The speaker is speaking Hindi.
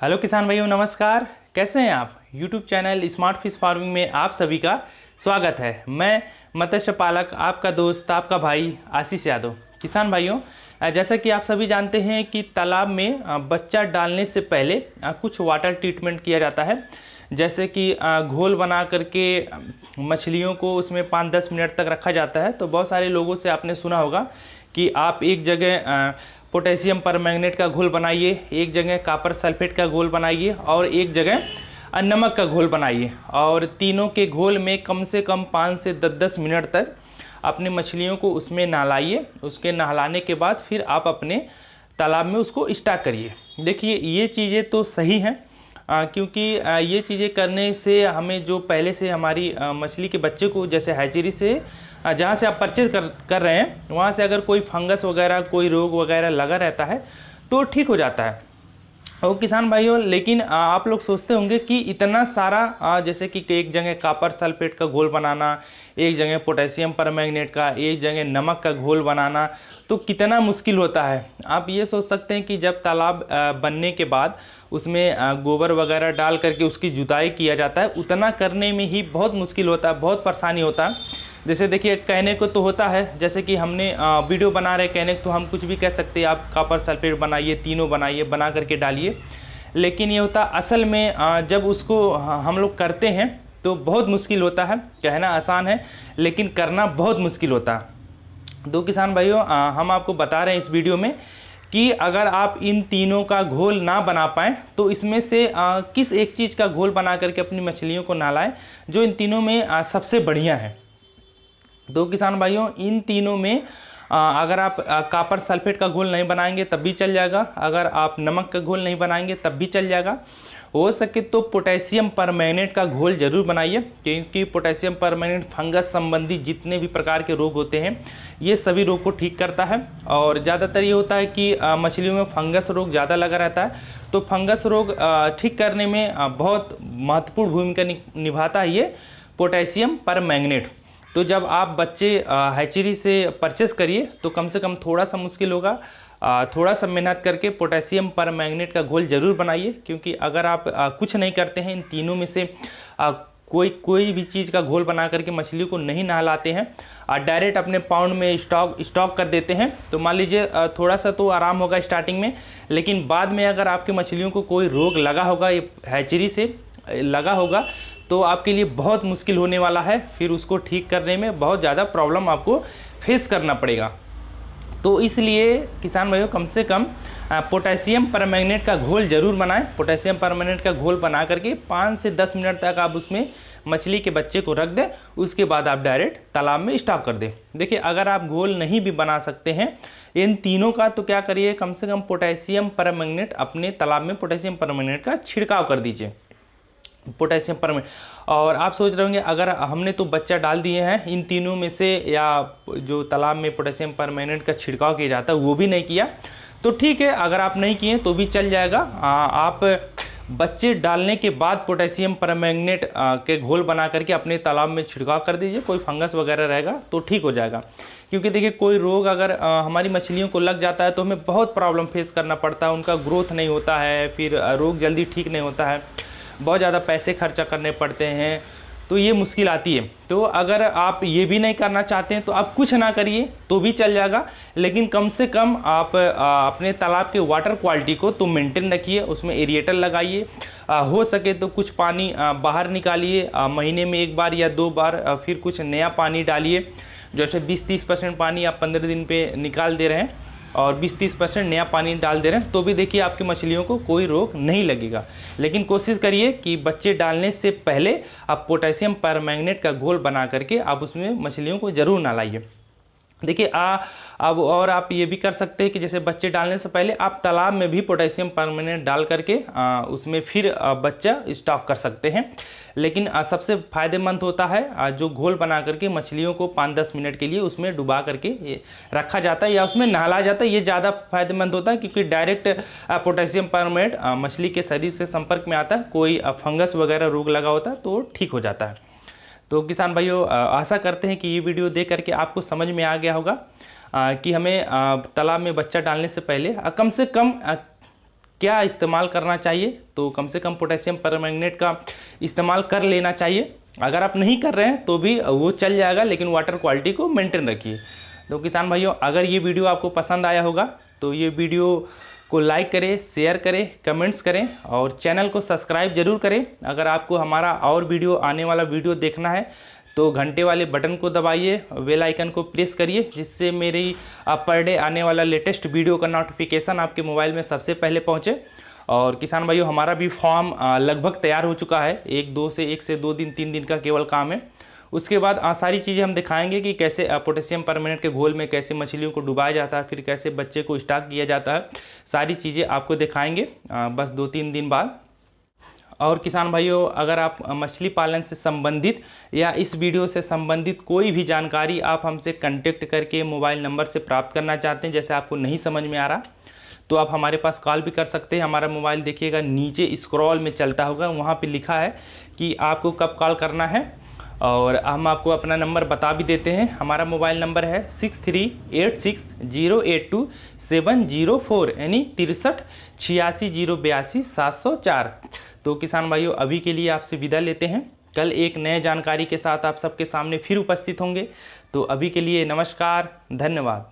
हेलो किसान भाइयों, नमस्कार। कैसे हैं आप। YouTube channel smart fish farming में आप सभी का स्वागत है। मैं मत्स्य पालक, आपका दोस्त, आपका भाई आशीष यादव। किसान भाइयों, जैसा कि आप सभी जानते हैं कि तालाब में बच्चा डालने से पहले कुछ वाटर ट्रीटमेंट किया जाता है। जैसे कि घोल बना करके मछलियों को उसमें 5-10 मिनट तक रखा जाता है। तो बहुत सारे लोगों से आपने सुना होगा कि आप एक जगह पोटेशियम परमैंगनेट का घोल बनाइए, एक जगह कॉपर सल्फेट का घोल बनाइए और एक जगह नमक का घोल बनाइए, और तीनों के घोल में कम से कम 5 से 10 मिनट तक अपने मछलियों को उसमें नहलाइए। उसके नहलाने के बाद फिर आप अपने तालाब में उसको स्टॉक करिए। देखिए, ये चीज़ें तो सही हैं, क्योंकि ये चीज़ें करने से हमें जो पहले से हमारी मछली के बच्चे को, जैसे हैचरी से जहाँ से आप परचेज कर रहे हैं, वहाँ से अगर कोई फंगस वगैरह, कोई रोग वगैरह लगा रहता है तो ठीक हो जाता है। और किसान भाइयों, लेकिन आप लोग सोचते होंगे कि इतना सारा जैसे कि एक जगह कॉपर सल्फेट का घोल बनाना, एक जगह पोटेशियम परमैंगनेट का, एक जगह नमक का घोल बनाना, तो कितना मुश्किल होता है। आप ये सोच सकते हैं कि जब तालाब बनने के बाद उसमें गोबर वगैरह डाल करके उसकी जुताई किया जाता है, उतना करने में ही बहुत मुश्किल होता है, बहुत परेशानी होता है। जैसे देखिए, कहने को तो होता है, जैसे कि हमने वीडियो बना रहे, कहने को तो हम कुछ भी कह सकते हैं, आप कॉपर सल्फेट बनाइए, तीनों बनाइए, बना करके डालिए। लेकिन ये होता असल में जब उसको हम लोग करते हैं तो बहुत मुश्किल होता है। कहना आसान है लेकिन करना बहुत मुश्किल होता है। तो किसान भाइयों, हम आपको बता रहे हैं इस वीडियो में कि अगर आप इन तीनों का घोल ना बना पाएँ तो इसमें से किस एक चीज़ का घोल बना करके अपनी मछलियों को नहलाएं जो इन तीनों में सबसे बढ़िया है। तो किसान भाइयों, इन तीनों में अगर आप कॉपर सल्फेट का घोल नहीं बनाएंगे तब भी चल जाएगा, अगर आप नमक का घोल नहीं बनाएंगे तब भी चल जाएगा। हो सके तो पोटेशियम परमैंगनेट का घोल जरूर बनाइए, क्योंकि पोटेशियम परमैंगनेट फंगस संबंधी जितने भी प्रकार के रोग होते हैं ये सभी रोग को ठीक करता है। और ज़्यादातर ये होता है कि मछलियों में फंगस रोग ज़्यादा लगा रहता है, तो फंगस रोग ठीक करने में बहुत महत्वपूर्ण भूमिका निभाता है ये पोटेशियम परमैंगनेट। तो जब आप बच्चे हैचरी से परचेस करिए तो कम से कम थोड़ा सा मुश्किल होगा, थोड़ा सा मेहनत करके पोटेशियम परमैंगनेट का घोल जरूर बनाइए। क्योंकि अगर आप कुछ नहीं करते हैं, इन तीनों में से कोई भी चीज़ का घोल बना करके मछली को नहीं नहलाते हैं, डायरेक्ट अपने पाउंड में स्टॉक कर देते हैं, तो मान लीजिए थोड़ा सा तो आराम होगा स्टार्टिंग में, लेकिन बाद में अगर आपकी मछलियों को कोई रोग लगा होगा, ये हैचरी से लगा होगा, तो आपके लिए बहुत मुश्किल होने वाला है। फिर उसको ठीक करने में बहुत ज़्यादा प्रॉब्लम आपको फेस करना पड़ेगा। तो इसलिए किसान भाइयों, कम से कम पोटेशियम परमैंगनेट का घोल जरूर बनाएं। पोटेशियम परमैंगनेट का घोल बना करके 5 से 10 मिनट तक आप उसमें मछली के बच्चे को रख दें, उसके बाद आप डायरेक्ट तालाब में स्टॉक कर दें। देखिए, अगर आप घोल नहीं भी बना सकते हैं इन तीनों का, तो क्या करिए, कम से कम पोटेशियम परमैंगनेट अपने तालाब में पोटेशियम परमैंगनेट का छिड़काव कर दीजिए, पोटेशियम परमैंगनेट। और आप सोच रहे होंगे, अगर हमने तो बच्चा डाल दिए हैं इन तीनों में से, या जो तालाब में पोटेशियम परमैंगनेट का छिड़काव किया जाता है वो भी नहीं किया, तो ठीक है, अगर आप नहीं किए तो भी चल जाएगा। आप बच्चे डालने के बाद पोटेशियम परमैंगनेट के घोल बना करके अपने तालाब में छिड़काव कर दीजिए। कोई फंगस वगैरह रहेगा तो ठीक हो जाएगा। क्योंकि देखिए, कोई रोग अगर हमारी मछलियों को लग जाता है तो हमें बहुत प्रॉब्लम फेस करना पड़ता है, उनका ग्रोथ नहीं होता है, फिर रोग जल्दी ठीक नहीं होता है, बहुत ज़्यादा पैसे खर्चा करने पड़ते हैं, तो ये मुश्किल आती है। तो अगर आप ये भी नहीं करना चाहते हैं तो आप कुछ ना करिए तो भी चल जाएगा, लेकिन कम से कम आप अपने तालाब के वाटर क्वालिटी को तो मेंटेन रखिए, उसमें एरिएटर लगाइए, हो सके तो कुछ पानी बाहर निकालिए, महीने में 1 बार या 2 बार, फिर कुछ नया पानी डालिए। जैसे 20-30% पानी आप 15 दिन पे निकाल दे रहे हैं और 20-30% नया पानी डाल दे रहे हैं, तो भी देखिए आपकी मछलियों को कोई रोग नहीं लगेगा। लेकिन कोशिश करिए कि बच्चे डालने से पहले आप पोटेशियम परमैंगनेट का घोल बना करके आप उसमें मछलियों को जरूर नहलाइए। देखिए, अब और आप ये भी कर सकते हैं कि जैसे बच्चे डालने से पहले आप तालाब में भी पोटेशियम परमैंगनेट डाल करके उसमें फिर बच्चा स्टॉक कर सकते हैं। लेकिन सबसे फायदेमंद होता है जो घोल बना करके मछलियों को 5-10 मिनट के लिए उसमें डुबा करके रखा जाता है या उसमें नहलाया जाता है, ये ज़्यादा फायदेमंद होता है। क्योंकि डायरेक्ट पोटेशियम परमैंगनेट मछली के शरीर से संपर्क में आता है, कोई फंगस वगैरह रोग लगा होता है तो ठीक हो जाता है। तो किसान भाइयों, आशा करते हैं कि ये वीडियो देख करके आपको समझ में आ गया होगा कि हमें तालाब में बच्चा डालने से पहले कम से कम क्या इस्तेमाल करना चाहिए, तो कम से कम पोटेशियम परमैंगनेट का इस्तेमाल कर लेना चाहिए। अगर आप नहीं कर रहे हैं तो भी वो चल जाएगा, लेकिन वाटर क्वालिटी को मेंटेन रखिए। तो किसान भाइयों, अगर ये वीडियो आपको पसंद आया होगा तो ये वीडियो को लाइक करें, शेयर करें, कमेंट्स करें और चैनल को सब्सक्राइब जरूर करें। अगर आपको हमारा और वीडियो आने वाला वीडियो देखना है तो घंटे वाले बटन को दबाइए, बेल आइकन को प्रेस करिए, जिससे मेरी पर डे आने वाला लेटेस्ट वीडियो का नोटिफिकेशन आपके मोबाइल में सबसे पहले पहुंचे। और किसान भाइयों, हमारा भी फॉर्म लगभग तैयार हो चुका है। एक से दो दिन 3 दिन का केवल काम है। उसके बाद सारी चीज़ें हम दिखाएंगे कि कैसे पोटेशियम परमैंगनेट के घोल में कैसे मछलियों को डुबाया जाता है, फिर कैसे बच्चे को स्टॉक किया जाता है। सारी चीज़ें आपको दिखाएंगे बस 2-3 दिन बाद। और किसान भाइयों, अगर आप मछली पालन से संबंधित या इस वीडियो से संबंधित कोई भी जानकारी आप हमसे कांटेक्ट करके मोबाइल नंबर से प्राप्त करना चाहते हैं, जैसे आपको नहीं समझ में आ रहा तो आप हमारे पास कॉल भी कर सकते हैं। हमारा मोबाइल देखिएगा नीचे स्क्रॉल में चलता होगा, वहाँ पे लिखा है कि आपको कब कॉल करना है, और हम आपको अपना नंबर बता भी देते हैं। हमारा मोबाइल नंबर है 6386082704, यानी 6386082704। तो किसान भाइयों, अभी के लिए आपसे विदा लेते हैं। कल एक नए जानकारी के साथ आप सबके सामने फिर उपस्थित होंगे। तो अभी के लिए नमस्कार, धन्यवाद।